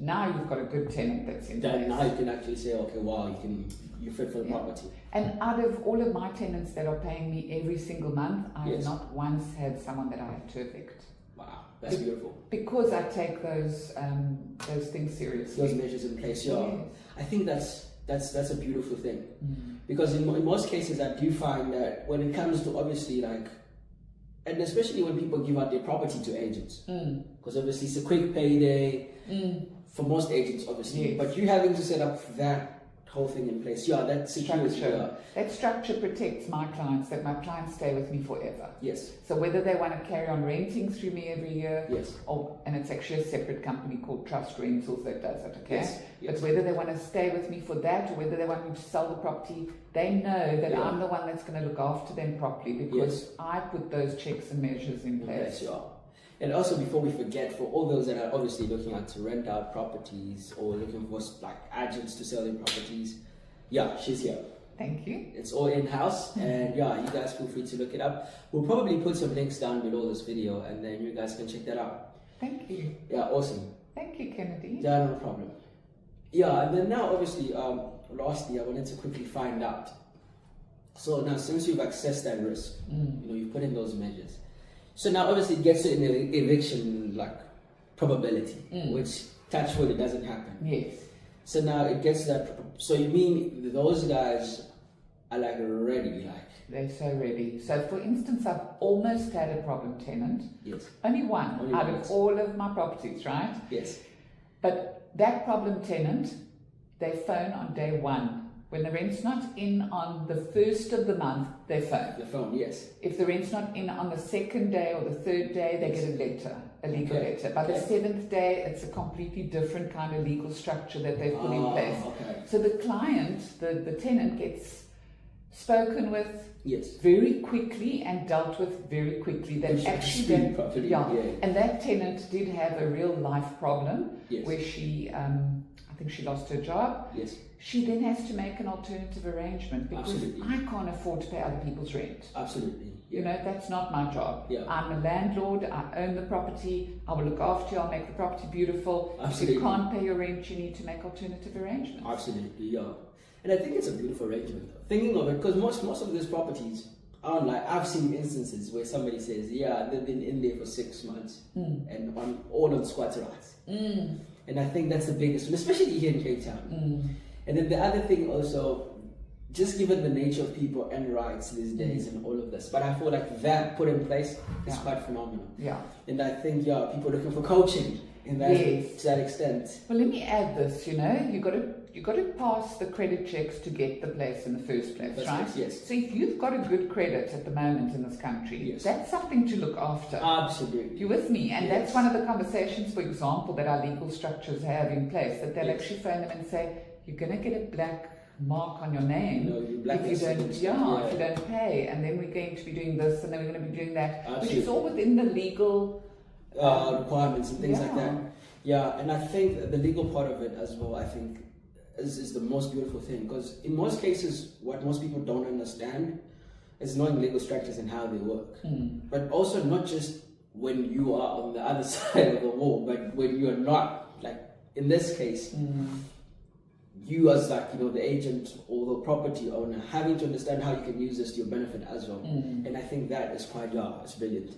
Now you've got a good tenant that's in place. Now you can actually say, okay, wow, you fit for the property. And out of all of my tenants that are paying me every single month, I have Yes. not once had someone that I had to evict. Wow, that's beautiful. Because I take those things seriously. Those measures in place, yeah. Yes. I think that's a beautiful thing. Because in most cases, I do find that when it comes to obviously and especially when people give out their property to agents, because obviously it's a quick payday for most agents, obviously. Yes. But you having to set up that whole thing in place, that Structure. That structure protects my clients, that my clients stay with me forever. Yes. So whether they want to carry on renting through me every year, Yes. and it's actually a separate company called Trust Rentals that does it, okay? Yes. Yes. But whether they want to stay with me for that or whether they want me to sell the property, they know that Yeah. I'm the one that's going to look after them properly because I put those checks and measures in place. Yes, yeah. And also, before we forget, for all those that are obviously looking at to rent out properties or looking for agents to sell their properties, she's here. Thank you. It's all in-house, and you guys feel free to look it up. We'll probably put some links down below this video, and then you guys can check that out. Thank you. Yeah, awesome. Thank you, Kennedy. Yeah, no problem. Yeah, and then now, obviously, lastly, I wanted to quickly find out. So now, since you've accessed that risk, you've put in those measures. So now, obviously, it gets to an eviction probability, which touch wood, it doesn't happen. Yes. So now it gets that. So you mean those guys are ready, They're so ready. So, for instance, I've almost had a problem tenant. Yes. Only one out of all of my properties, right? Yes. But that problem tenant, they phone on day one. When the rent's not in on the first of the month, they phone. The phone, yes. If the rent's not in on the second day or the third day, they get a letter, a legal letter. By the seventh day, it's a completely different kind of legal structure that they've put in place. Okay. So the client, the tenant, gets spoken with Yes. very quickly and dealt with very quickly. They've actually properly. And that tenant did have a real life problem Yes. where she, I think she lost her job. Yes. She then has to make an alternative arrangement because Absolutely. I can't afford to pay other people's rent. Absolutely. Yeah. You know, that's not my job. Yeah. I'm a landlord, I own the property, I will look after you, I'll make the property beautiful. Absolutely. If you can't pay your rent, you need to make alternative arrangements. Absolutely, yeah. And I think it's a beautiful arrangement. Thinking of it, because most of these properties aren't I've seen instances where somebody says, they've been in there for 6 months and all on squatter rights. And I think that's the biggest one, especially here in Cape Town. And then the other thing also, just given the nature of people and rights these days and all of this, but I feel like that put in place is quite phenomenal. Yeah. And I think, people are looking for coaching in that, to that extent. Well, let me add this, you got to pass the credit checks to get the place in the first place, right? Yes. So if you've got a good credit at the moment in this country, that's something to look after. Absolutely. You with me? And that's one of the conversations, for example, that our legal structures have in place, that they'll actually phone them and say, you're going to get a black mark on your name if you don't pay, and then we're going to be doing this, and then we're going to be doing that, which is all within the legal requirements and things like that. Yeah, and I think the legal part of it as well, I think, is the most beautiful thing, because in most cases, what most people don't understand is knowing legal structures and how they work. But also not just when you are on the other side of the wall, but when you're not, in this case, you as the agent or the property owner having to understand how you can use this to your benefit as well. And I think that is quite it's brilliant.